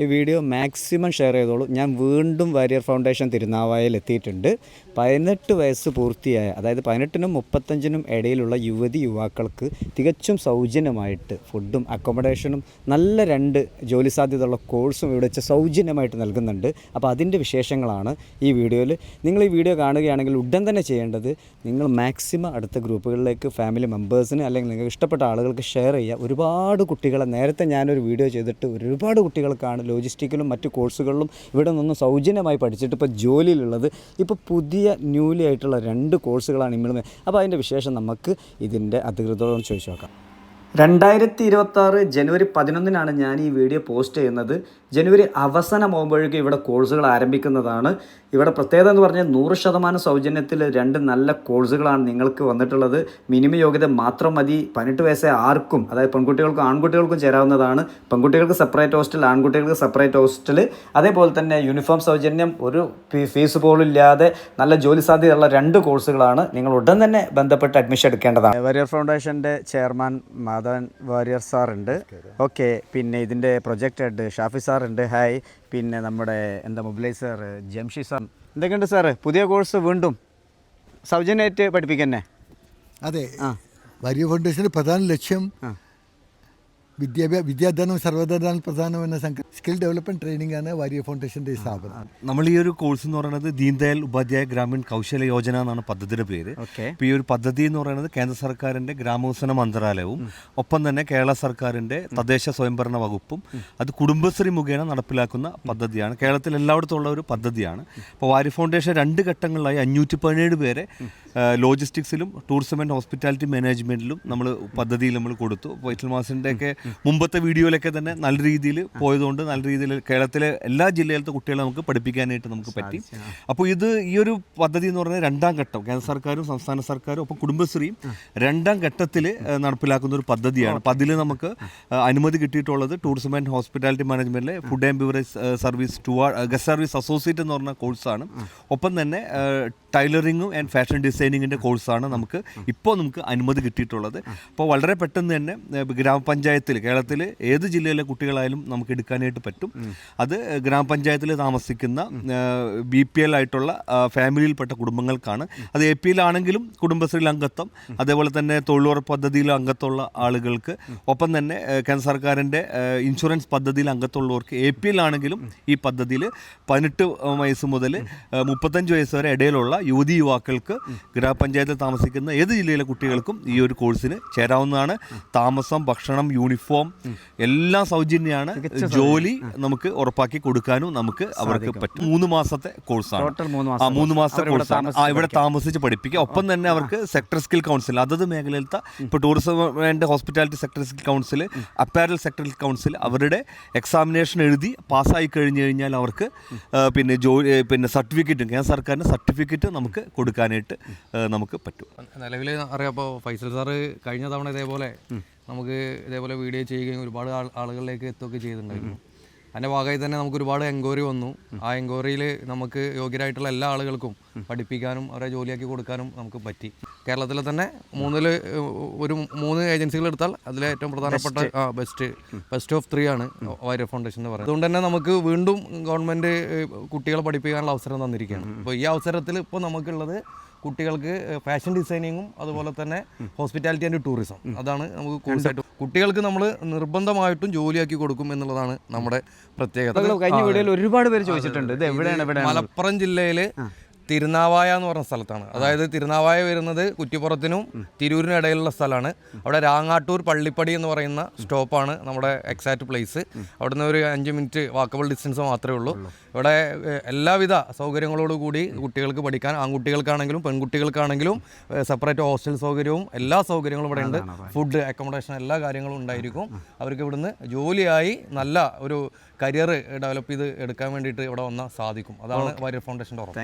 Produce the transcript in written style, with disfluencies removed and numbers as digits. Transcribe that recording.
ഈ video maximum share ചെയ്തോളൂ. ഞാൻ വീണ്ടും വാരിയർ ഫൗണ്ടേഷൻ തിരുനാവായയിൽ എത്തിയിട്ടുണ്ട്. 18 വയസ്സ് പൂർത്തിയായ, അതായത് 18നും 35നും ഇടയിലുള്ള യുവാക്കൾക്ക് തികച്ചും സൗജന്യമായിട്ട് ഫുഡും അക്കോമഡേഷനും നല്ല 2 ജോലി സാധ്യതയുള്ള കോഴ്സും ഇവിടെ വെച്ച് സൗജന്യമായിട്ട് നൽകുന്നുണ്ട്. അപ്പോൾ അതിൻ്റെ വിശേഷങ്ങളാണ് ഈ വീഡിയോയിൽ. നിങ്ങൾ ഈ വീഡിയോ കാണുകയാണെങ്കിൽ ഉടൻ തന്നെ ചെയ്യേണ്ടത്, നിങ്ങൾ മാക്സിമം അടുത്ത ഗ്രൂപ്പുകളിലേക്ക് ഫാമിലി മെമ്പേഴ്സിന് അല്ലെങ്കിൽ നിങ്ങൾക്ക് ഇഷ്ടപ്പെട്ട ആളുകൾക്ക് ഷെയർ ചെയ്യുക. ഒരുപാട് കുട്ടികളെ, നേരത്തെ ഞാനൊരു വീഡിയോ ചെയ്തിട്ട് ഒരുപാട് കുട്ടികൾക്കാണ് ലോജിസ്റ്റിക്കിലും മറ്റു കോഴ്സുകളിലും ഇവിടെ നിന്ന് സൗജന്യമായി പഠിച്ചിട്ട് ഇപ്പോൾ ജോലിയിലുള്ളത്. ഇപ്പോൾ പുതിയ ന്യൂലി ആയിട്ടുള്ള 2 കോഴ്സുകളാണ് ഇവിടെ. അപ്പോൾ അതിൻ്റെ വിശേഷം നമുക്ക് ഇതിൻ്റെ അധികൃതരോട് ചോദിച്ചു നോക്കാം. 2026 ജനുവരി 11 ഞാൻ ഈ വീഡിയോ പോസ്റ്റ് ചെയ്യുന്നത്. ജനുവരി അവസാനമാകുമ്പോഴേക്കും ഇവിടെ കോഴ്സുകൾ ആരംഭിക്കുന്നതാണ്. ഇവിടെ പ്രത്യേകത എന്ന് പറഞ്ഞാൽ 100% സൗജന്യത്തിൽ 2 നല്ല കോഴ്സുകളാണ് നിങ്ങൾക്ക് വന്നിട്ടുള്ളത്. മിനിമം യോഗ്യത മാത്രം മതി. 18 വയസ്സേ ആർക്കും, അതായത് പെൺകുട്ടികൾക്കും ആൺകുട്ടികൾക്കും ചേരാവുന്നതാണ്. പെൺകുട്ടികൾക്ക് സെപ്പറേറ്റ് ഹോസ്റ്റൽ, ആൺകുട്ടികൾക്ക് സെപ്പറേറ്റ് ഹോസ്റ്റൽ. അതേപോലെ തന്നെ യൂണിഫോം സൗജന്യം, ഒരു ഫീസ് പോലും ഇല്ലാതെ നല്ല ജോലി സാധ്യതയുള്ള 2 കോഴ്സുകളാണ്. നിങ്ങൾ ഉടൻ തന്നെ ബന്ധപ്പെട്ട് അഡ്മിഷൻ എടുക്കേണ്ടതാണ്. വാരിയർ ഫൗണ്ടേഷൻ്റെ ചെയർമാൻ മാധവൻ വാരിയർ സാറുണ്ട്. ഓക്കെ, പിന്നെ ഇതിൻ്റെ പ്രൊജക്ട് ഹെഡ് ഷാഫി സാറുണ്ട്. ഹായ്. പിന്നെ നമ്മുടെ മൊബിലൈസർ ജംഷി സാർ. എന്തൊക്കെയുണ്ട് സാറ്? പുതിയ കോഴ്സ് വീണ്ടും സൗജന്യമായിട്ട് പഠിപ്പിക്കന്നെ? അതെ, വാരിയർ ഫൗണ്ടേഷൻ്റെ പ്രധാന ലക്ഷ്യം വിദ്യാദാനം സർവ്വദാനം പ്രധാനം എന്ന സ്കിൽ ഡെവലപ്മെന്റ് ട്രെയിനിങ് ആണ് വാരിയർ ഫൗണ്ടേഷൻ്റെ സ്ഥാപനം. നമ്മൾ ഈ ഒരു കോഴ്സ് എന്ന് പറയുന്നത് ദീൻദയാൽ ഉപാധ്യായ ഗ്രാമീൺ കൗശല യോജന എന്നാണ് പദ്ധതിയുടെ പേര്. ഇപ്പോൾ ഈ ഒരു പദ്ധതി എന്ന് പറയുന്നത് കേന്ദ്ര സർക്കാരിൻ്റെ ഗ്രാമവികസന മന്ത്രാലയവും ഒപ്പം തന്നെ കേരള സർക്കാരിൻ്റെ തദ്ദേശ സ്വയംഭരണ വകുപ്പും അത് കുടുംബശ്രീ മുഖേന നടപ്പിലാക്കുന്ന പദ്ധതിയാണ്. കേരളത്തിൽ എല്ലായിടത്തും ഉള്ള ഒരു പദ്ധതിയാണ്. അപ്പോൾ വാരിയർ ഫൗണ്ടേഷൻ 2 ഘട്ടങ്ങളിലായി 517 പേരെ ലോജിസ്റ്റിക്സിലും ടൂറിസം ആൻഡ് ഹോസ്പിറ്റാലിറ്റി മാനേജ്മെൻറ്റിലും പദ്ധതിയിൽ നമ്മൾ കൊടുത്തു. വൈറ്റൽ മാസിൻ്റെ ഒക്കെ മുമ്പത്തെ വീഡിയോയിലൊക്കെ തന്നെ നല്ല രീതിയിൽ പോയതുകൊണ്ട് നല്ല രീതിയിൽ കേരളത്തിലെ എല്ലാ ജില്ലയിലത്തെ കുട്ടികളെ നമുക്ക് പഠിപ്പിക്കാനായിട്ട് നമുക്ക് പറ്റി. അപ്പോൾ ഈ ഒരു പദ്ധതി എന്ന് പറഞ്ഞാൽ 2ാം ഘട്ടം കേന്ദ്ര സർക്കാരും സംസ്ഥാന സർക്കാരും ഒപ്പം കുടുംബശ്രീയും 2ാം ഘട്ടത്തിൽ നടപ്പിലാക്കുന്ന ഒരു പദ്ധതിയാണ്. അപ്പോൾ അതിൽ നമുക്ക് അനുമതി കിട്ടിയിട്ടുള്ളത് ടൂറിസം ആൻഡ് ഹോസ്പിറ്റാലിറ്റി മാനേജ്മെൻറ്റിലെ food and beverage service guest service associate എന്ന് പറഞ്ഞ കോഴ്സാണ്. ഒപ്പം തന്നെ ടൈലറിങ്ങും ആൻഡ് ഫാഷൻ ഡിസൈനിങ്ങിൻ്റെ കോഴ്സാണ് നമുക്ക് അനുമതി കിട്ടിയിട്ടുള്ളത്. അപ്പോൾ വളരെ പെട്ടെന്ന് തന്നെ ഗ്രാമപഞ്ചായത്തിൽ, കേരളത്തിൽ ഏത് ജില്ലയിലെ കുട്ടികളായാലും നമുക്ക് എടുക്കാനായിട്ട് പറ്റും. അത് ഗ്രാമപഞ്ചായത്തിൽ താമസിക്കുന്ന BPL ആയിട്ടുള്ള ഫാമിലിയിൽപ്പെട്ട കുടുംബങ്ങൾക്കാണ്. അത് APL ആണെങ്കിലും കുടുംബശ്രീയിൽ അംഗത്വം, അതേപോലെ തന്നെ തൊഴിലുറപ്പ് പദ്ധതിയിൽ അംഗത്വമുള്ള ആളുകൾക്ക്, ഒപ്പം തന്നെ കേന്ദ്ര സർക്കാരിൻ്റെ ഇൻഷുറൻസ് പദ്ധതിയിൽ അംഗത്വമുള്ളവർക്ക്, APL ആണെങ്കിലും ഈ പദ്ധതിയിൽ 18 വയസ്സ് മുതൽ 35 വയസ്സ് വരെ ഇടയിലുള്ള യുവാക്കൾക്ക് ഗ്രാമപഞ്ചായത്തിൽ താമസിക്കുന്ന ഏത് ജില്ലയിലെ കുട്ടികൾക്കും ഈ ഒരു കോഴ്സിന് ചേരാവുന്നതാണ്. താമസം, ഭക്ഷണം, യൂണിഫോം എല്ലാം സൗജന്യമാണ്. ജോലി നമുക്ക് ഉറപ്പാക്കി കൊടുക്കാനും അവർക്ക് പറ്റും. 3 മാസത്തെ കോഴ്സാണ്. 3 മാസത്തെ കോഴ്സാണ്. ഇവിടെ താമസിച്ച് പഠിപ്പിക്കുക. ഒപ്പം തന്നെ അവർക്ക് സെക്ടർ സ്കിൽ കൗൺസിൽ, അതത് മേഖലയിലത്തെ ഇപ്പോൾ tourism and hospitality sector skill council, apparel sector skill council അവരുടെ എക്സാമിനേഷൻ എഴുതി പാസ്സായി കഴിഞ്ഞാൽ അവർക്ക് പിന്നെ സർട്ടിഫിക്കറ്റും കേന്ദ്ര സർക്കാരിൻ്റെ സർട്ടിഫിക്കറ്റ് നമുക്ക് കൊടുക്കാനായിട്ട് നമുക്ക് പറ്റും. നിലവിൽ അറിയാം. അപ്പോൾ ഫൈസൽ സാറ് കഴിഞ്ഞ തവണ ഇതേപോലെ വീഡിയോ ചെയ്യുകയും ഒരുപാട് ആളുകളിലേക്ക് എത്തുകയൊക്കെ ചെയ്തിട്ടുണ്ടായിരുന്നു. അതിൻ്റെ ഭാഗമായി തന്നെ നമുക്ക് ഒരുപാട് എൻക്വയറി വന്നു. ആ എൻക്വയറിയിൽ നമുക്ക് യോഗ്യരായിട്ടുള്ള എല്ലാ ആളുകൾക്കും പഠിപ്പിക്കാനും അവരെ ജോലിയാക്കി കൊടുക്കാനും നമുക്ക് പറ്റി. കേരളത്തിലെ തന്നെ 3 ഏജൻസികൾ എടുത്താൽ അതിലെ ഏറ്റവും പ്രധാനപ്പെട്ട ബെസ്റ്റ് ഓഫ് 3 ആണ് വാരിയർ ഫൗണ്ടേഷൻ എന്ന് പറയുന്നത്. അതുകൊണ്ട് തന്നെ നമുക്ക് വീണ്ടും ഗവൺമെൻറ് കുട്ടികളെ പഠിപ്പിക്കാനുള്ള അവസരം തന്നിരിക്കുകയാണ്. അപ്പോൾ ഈ അവസരത്തിൽ ഇപ്പോൾ നമുക്കുള്ളത് കുട്ടികൾക്ക് ഫാഷൻ ഡിസൈനിങ്ങും അതുപോലെ തന്നെ ഹോസ്പിറ്റാലിറ്റി ആൻഡ് ടൂറിസം, അതാണ് നമുക്ക് കോഴ്സായിട്ട്. കുട്ടികൾക്ക് നമ്മൾ നിർബന്ധമായിട്ടും ജോലിയാക്കി കൊടുക്കും എന്നുള്ളതാണ് നമ്മുടെ പ്രത്യേകത. കഴിഞ്ഞ വീഡിയോയിൽ ഒരുപാട് പേര് ചോദിച്ചിട്ടുണ്ട്, ഇത് എവിടെയാണ്? മലപ്പുറം ജില്ലയിൽ തിരുനാവായ എന്ന് പറഞ്ഞ സ്ഥലത്താണ്. അതായത് തിരുനാവായ വരുന്നത് കുറ്റിപ്പുറത്തിനും തിരൂരിനും ഇടയിലുള്ള സ്ഥലമാണ്. അവിടെ രാങ്ങാട്ടൂർ പള്ളിപ്പടി എന്ന് പറയുന്ന സ്റ്റോപ്പാണ് നമ്മുടെ എക്സാക്റ്റ് പ്ലേസ്. അവിടെ നിന്ന് ഒരു 5 മിനിറ്റ് വാക്കബിൾ ഡിസ്റ്റൻസ് മാത്രമേ ഉള്ളൂ. ഇവിടെ എല്ലാവിധ സൗകര്യങ്ങളോടുകൂടി കുട്ടികൾക്ക് പഠിക്കാൻ, ആൺകുട്ടികൾക്കാണെങ്കിലും പെൺകുട്ടികൾക്കാണെങ്കിലും സെപ്പറേറ്റ് ഹോസ്റ്റൽ സൗകര്യവും എല്ലാ സൗകര്യങ്ങളും ഇവിടെ ഉണ്ട്. ഫുഡ്, അക്കോമഡേഷൻ എല്ലാ കാര്യങ്ങളും ഉണ്ടായിരിക്കും. അവർക്ക് ഇവിടുന്ന് ജോലിയായി നല്ല ഒരു കരിയർ ഡെവലപ്പ് ചെയ്ത് എടുക്കാൻ വേണ്ടിയിട്ട് ഇവിടെ വന്നാൽ സാധിക്കും. അതാണ് വാരിയർ ഫൗണ്ടേഷൻ്റെ ഉറപ്പ്.